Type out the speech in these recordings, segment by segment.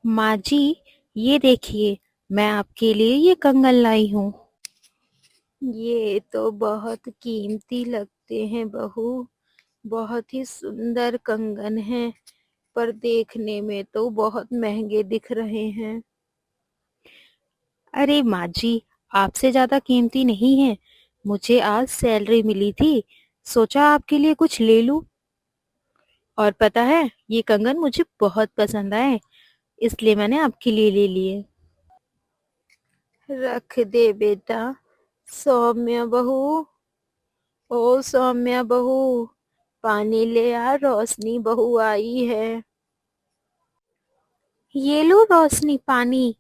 माँ जी, ये देखिए, मैं आपके लिए ये कंगन लाई हूँ। ये तो बहुत कीमती लगते हैं बहू। बहुत ही सुंदर कंगन हैं, पर देखने में तो बहुत महंगे दिख रहे हैं। अरे माँ जी, आपसे ज्यादा कीमती नहीं है। मुझे आज सैलरी मिली थी, सोचा आपके लिए कुछ ले लूं। और पता है, ये कंगन मुझे बहुत पसंद आए, इसलिए मैंने आपके लिए ले लिए। रख दे बेटा। सौम्या बहू, ओ सौम्या बहू, पानी ले आ, रोशनी बहू आई है। ये लो रोशनी पानी।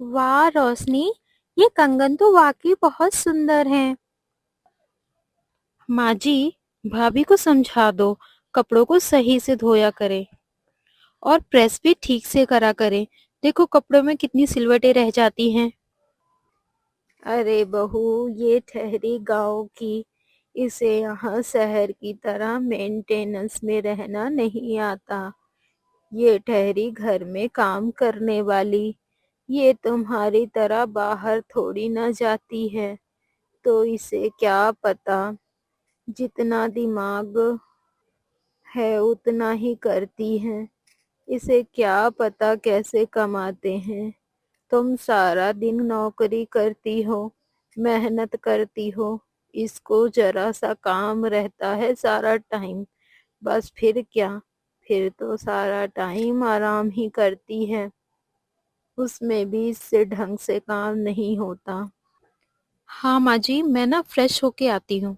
वाह रोशनी, ये कंगन तो वाकई बहुत सुंदर है। माँ जी, भाभी को समझा दो, कपड़ों को सही से धोया करे और प्रेस भी ठीक से करा करे। देखो कपड़ों में कितनी सिलवटें रह जाती हैं। अरे बहू, ये ठहरी गांव की, इसे यहाँ शहर की तरह मेंटेनेंस में रहना नहीं आता। ये ठहरी घर में काम करने वाली, ये तुम्हारी तरह बाहर थोड़ी ना जाती है, तो इसे क्या पता। जितना दिमाग है उतना ही करती है। इसे क्या पता कैसे कमाते हैं। तुम सारा दिन नौकरी करती हो, मेहनत करती हो, इसको जरा सा काम रहता है सारा टाइम, बस फिर क्या, फिर तो सारा टाइम आराम ही करती है, उसमें भी इससे ढंग से काम नहीं होता। हाँ माँ जी, मैं ना फ्रेश होके आती हूँ।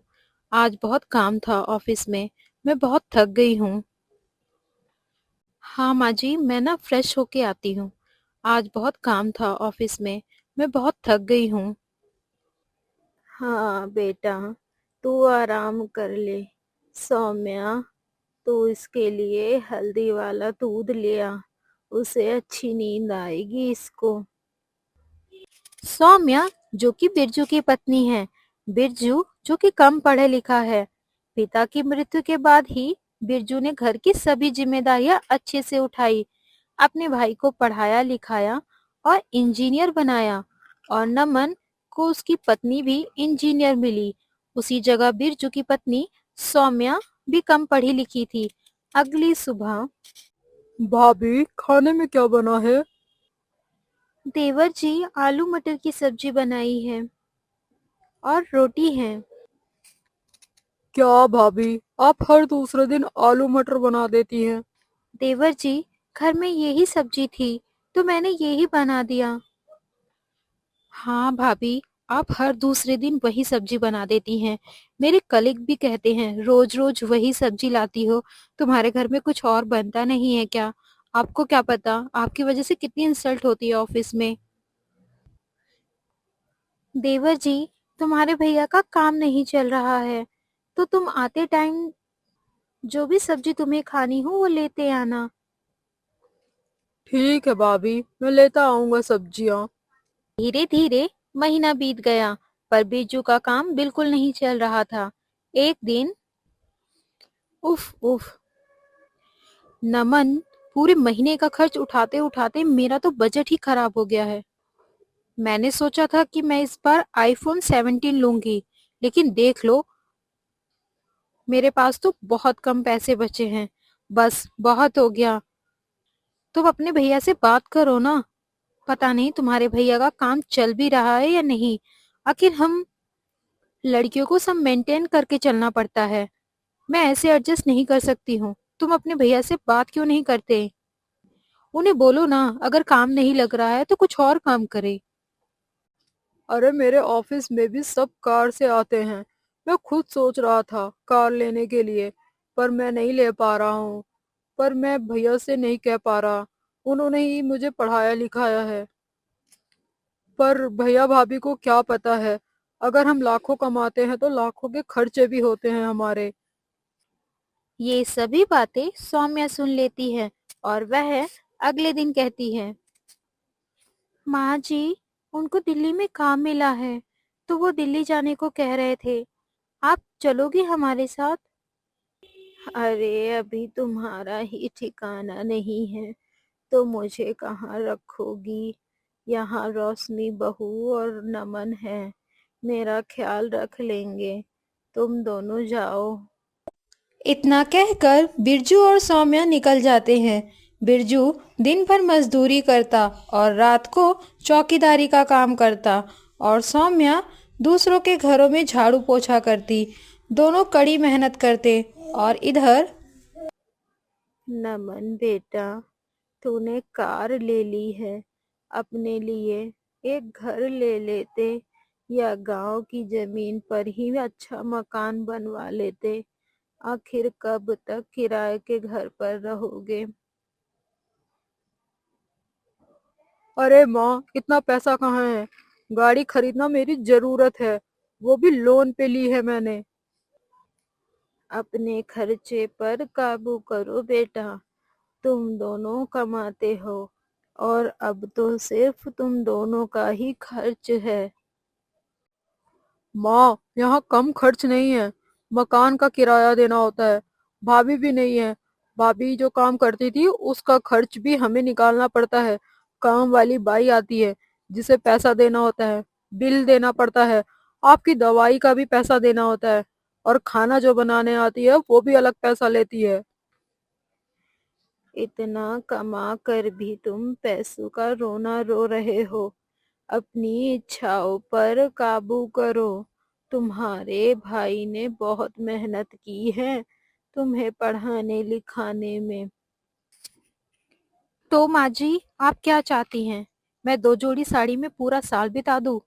आज बहुत काम था ऑफिस में, मैं बहुत थक गई हूँ। हाँ माँ जी, मैं ना फ्रेश होके आती हूँ। आज बहुत काम था ऑफिस में, मैं बहुत थक गई हूँ। हाँ बेटा, तू आराम कर ले। सौम्या, तू इसके लिए हल्दी वाला दूध ले आ, उसे अच्छी नींद आएगी इसको। सौम्या, जो कि बिरजू की पत्नी है। बिरजू जो कि कम पढ़ा लिखा है। पिता की मृत्यु के बाद ही बिरजू ने घर की सभी जिम्मेदारियां अच्छे से उठाई। अपने भाई को पढ़ाया लिखाया और इंजीनियर बनाया, और नमन को उसकी पत्नी भी इंजीनियर मिली। उसी जगह बिरजू की पत्नी सौम्या भी कम पढ़ी लिखी थी। अगली सुबह, भाभी, खाने में क्या बना है? देवर जी आलू मटर की सब्जी बनाई है और रोटी है। क्या भाभी, आप हर दूसरे दिन आलू मटर बना देती हैं। देवर जी, घर में यही सब्जी थी, तो मैंने यही बना दिया। हाँ भाभी, आप हर दूसरे दिन वही सब्जी बना देती हैं। मेरे कलीग भी कहते हैं रोज रोज वही सब्जी लाती हो, तुम्हारे घर में कुछ और बनता नहीं है क्या? आपको क्या पता, आपकी वजह से कितनी इंसल्ट होती है ऑफिस में। देवर जी, तुम्हारे भैया का काम नहीं चल रहा है, तो तुम आते टाइम जो भी सब्जी तुम्हें खानी हो वो लेते आना। ठीक है भाभी, मैं लेता आऊंगा सब्जियां। धीरे धीरे महीना बीत गया, पर बिरजू का काम बिल्कुल नहीं चल रहा था। एक दिन, उफ उफ, नमन, पूरे महीने का खर्च उठाते उठाते मेरा तो बजट ही खराब हो गया है। मैंने सोचा था कि मैं इस बार आईफोन 17 लूंगी, लेकिन देख लो, मेरे पास तो बहुत कम पैसे बचे हैं। बस बहुत हो गया। तुम अपने भैया से बात करो ना। पता नहीं तुम्हारे भैया का काम चल भी रहा है या नहीं। आखिर हम लड़कियों को सब मेंटेन करके चलना पड़ता है। मैं ऐसे एडजस्ट नहीं कर सकती हूँ। तुम अपने भैया से बात क्यों नहीं करते? उन्हें बोलो ना, अगर काम नहीं लग रहा है तो कुछ और काम करे। अरे, मेरे ऑफिस में भी सब कार से आते हैं। मैं खुद सोच रहा था कार लेने के लिए, पर मैं नहीं ले पा रहा हूँ। पर मैं भैया से नहीं कह पा रहा, उन्होंने ही मुझे पढ़ाया लिखाया है। पर भैया भाभी को क्या पता है, अगर हम लाखों कमाते हैं तो लाखों के खर्चे भी होते हैं हमारे। ये सभी बातें सौम्या सुन लेती है और वह अगले दिन कहती है, माँ जी, उनको दिल्ली में काम मिला है, तो वो दिल्ली जाने को कह रहे थे। आप चलोगी हमारे साथ? अरे अभी तुम्हारा ही ठिकाना नहीं है, तो मुझे कहाँ रखोगी? यहाँ रोशनी बहू और नमन है, मेरा ख्याल रख लेंगे, तुम दोनों जाओ। इतना कहकर बिरजू और सौम्या निकल जाते हैं। बिरजू दिन भर मजदूरी करता और रात को चौकीदारी का काम करता और सौम्या दूसरों के घरों में झाड़ू पोछा करती। दोनों कड़ी मेहनत करते और इधर नमन बेटा, तूने कार ले ली है, अपने लिए एक घर ले लेते या गांव की जमीन पर ही अच्छा मकान बनवा लेते। आखिर कब तक किराए के घर पर रहोगे? अरे माँ, इतना पैसा कहाँ है? गाड़ी खरीदना मेरी जरूरत है, वो भी लोन पे ली है मैंने। अपने खर्चे पर काबू करो बेटा, तुम दोनों कमाते हो और अब तो सिर्फ तुम दोनों का ही खर्च है। माँ, यहाँ कम खर्च नहीं है, मकान का किराया देना होता है। भाभी भी नहीं है, भाभी जो काम करती थी उसका खर्च भी हमें निकालना पड़ता है। काम वाली बाई आती है जिसे पैसा देना होता है, बिल देना पड़ता है, आपकी दवाई का भी पैसा देना होता है, और खाना जो बनाने आती है वो भी अलग पैसा लेती है। इतना कमा कर भी तुम पैसों का रोना रो रहे हो। अपनी इच्छाओं पर काबू करो। तुम्हारे भाई ने बहुत मेहनत की है तुम्हें पढ़ाने लिखाने में। तो माँ जी, आप क्या चाहती हैं? मैं 2 जोड़ी साड़ी में पूरा साल बिता दूँ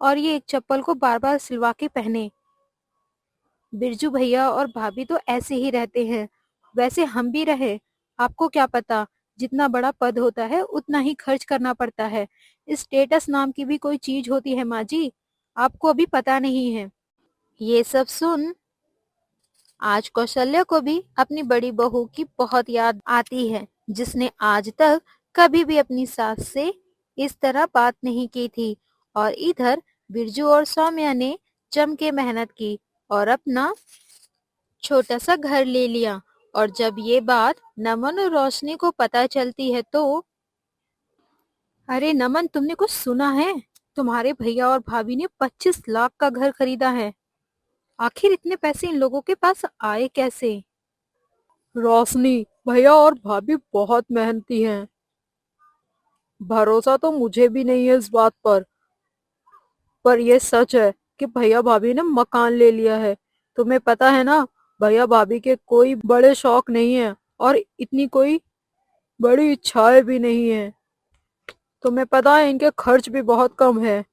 और ये एक चप्पल को बार-बार सिलवा के पहने? बिरजू भैया और भाभी तो ऐसे ही रहते हैं, वैसे हम भी रहे, आपको क्या पता, जितना बड़ा पद होता है उतना ही खर्च करना पड़ता है। स्टेटस नाम की भी कोई चीज होती है माँ जी, आपको अभी पता नहीं है। ये सब सुन आज कौशल्या को भी अपनी बड़ी बहू की बहुत याद आती है, जिसने आज तक कभी भी अपनी सास से इस तरह बात नहीं की थी। और इधर बिरजू और सौम्या ने जम के मेहनत की और अपना छोटा सा घर ले लिया। और जब ये बात नमन और रोशनी को पता चलती है तो अरे नमन, तुमने कुछ सुना है? तुम्हारे भैया और भाभी ने 25 लाख का घर खरीदा है। आखिर इतने पैसे इन लोगों के पास आए कैसे? रोशनी, भैया और भाभी बहुत मेहनती हैं। भरोसा तो मुझे भी नहीं है इस बात पर ये सच है कि भैया भाभी ने मकान ले लिया है। तुम्हें पता है ना, भैया भाभी के कोई बड़े शौक नहीं है और इतनी कोई बड़ी इच्छाएं भी नहीं है। तुम्हें पता है इनके खर्च भी बहुत कम है।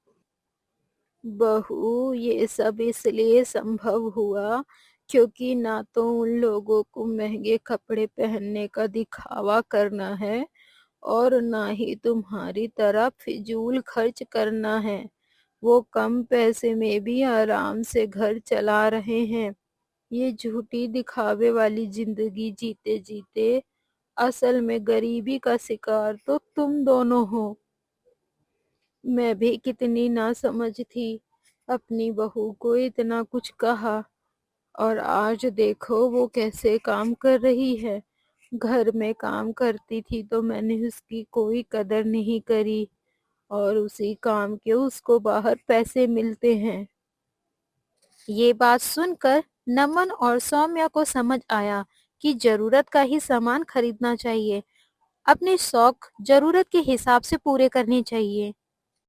बहू, ये सब इसलिए संभव हुआ क्योंकि ना तो उन लोगों को महंगे कपड़े पहनने का दिखावा करना है और ना ही तुम्हारी तरह फिजूल खर्च करना है। वो कम पैसे में भी आराम से घर चला रहे हैं। ये झूठी दिखावे वाली जिंदगी जीते जीते असल में गरीबी का शिकार तो तुम दोनों हो। मैं भी कितनी नासमझ थी, अपनी बहू को इतना कुछ कहा और आज देखो वो कैसे काम कर रही है। घर में काम करती थी तो मैंने उसकी कोई कदर नहीं करी और उसी काम के उसको बाहर पैसे मिलते हैं। ये बात सुनकर नमन और सौम्या को समझ आया कि जरूरत का ही सामान खरीदना चाहिए, अपने शौक जरूरत के हिसाब से पूरे करने चाहिए।